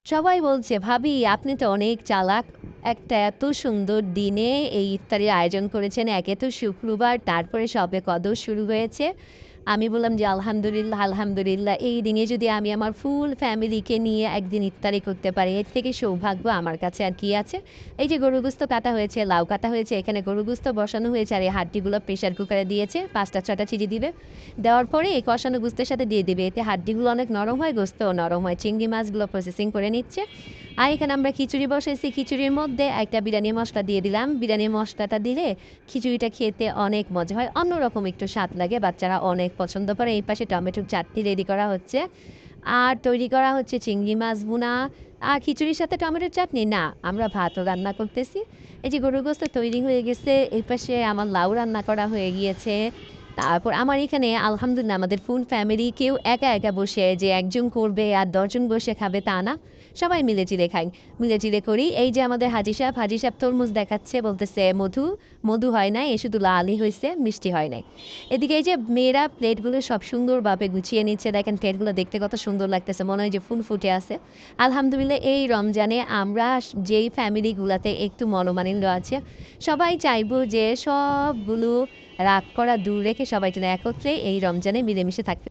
সবাই বলছে, "ভাবি আপনি তো অনেক চালাক। একটা এত সুন্দর দিনে এই ইফতারির আয়োজন করেছেন। একে তো শুক্রবার, তারপরে শবে কদর শুরু হয়েছে।" আমি বললাম যে, "আলহামদুলিল্লাহ, আলহামদুলিল্লাহ। এই দিনে যদি আমি আমার ফুল ফ্যামিলিকে নিয়ে একদিন ইফতারি করতে পারি, এর থেকে সৌভাগ্য আমার কাছে আর কি আছে?" এই যে গরুর গোস্ত কাটা হয়েছে, লাউ কাটা হয়েছে, এখানে গরুর গোস্ত বসানো হয়েছে আর এই হাড্ডিগুলো প্রেশার কুকারে দিয়েছে। ৫টা ৬টা সিটি দিবে। দেওয়ার পরে এই কষানো গোস্তের সাথে দিয়ে দিবে। এতে হাড্ডিগুলো অনেক নরম হয়, গোস্তও নরম হয়। চিংড়ি মাছগুলো প্রসেসিং করে নিচ্ছে। আর এখানে আমরা খিচুড়ি বসাইছি। খিচুড়ির মধ্যে একটা বিরিয়ানি মসলা দিয়ে দিলাম। বিরিয়ানি মসলাটা দিলে খিচুড়িটা খেতে অনেক মজা হয়। অন্যরকম একটু স্বাদ লাগে। বাচ্চারা অনেক পছন্দ করে। এই পাশে টমেটোর চাটনি রেডি করা হচ্ছে। আর তৈরি করা হচ্ছে চিংড়ি মাছ ভুনা। আর খিচুড়ির সাথে টমেটোর চাটনি না, আমরা ভাতও রান্না করতেছি। এই যে গরুর গোস্ত তৈরি হয়ে গেছে। এই পাশে আমার লাউ রান্না করা হয়ে গিয়েছে। তারপর আমার এখানে আলহামদুলিল্লাহ আমাদের ফুল ফ্যামিলি কেউ একা একা বসে যে একজন করবে আর ১০ জন বসে খাবে তা না। সবাই মিলে-জিলে খাই। মিলে-জিলে করি। এই যে আমাদের হাজি সাহেব তরমুজ দেখাচ্ছে বলতেছে, "মধু, মধু হয় নাই, এ শুধু লালই হইছে, মিষ্টি হয় নাই।" এদিকে এই যে মেয়েরা প্লেটগুলো সব সুন্দরভাবে গুছিয়ে নিচ্ছে। দেখেন প্লেটগুলো দেখতে কত সুন্দর লাগতেছে। মনে হয় যে ফুল ফুটে আছে। আলহামদুলিল্লাহ এই রমজানে আমরা যেই ফ্যামিলিগুলাতে একটু মনোমালিন্য আছে, সবাই চাইবো যে সবগুলো রাগ করা দূর রেখে সবাই যেন একত্রে এই রমজানে মিলেমিশে থাকতে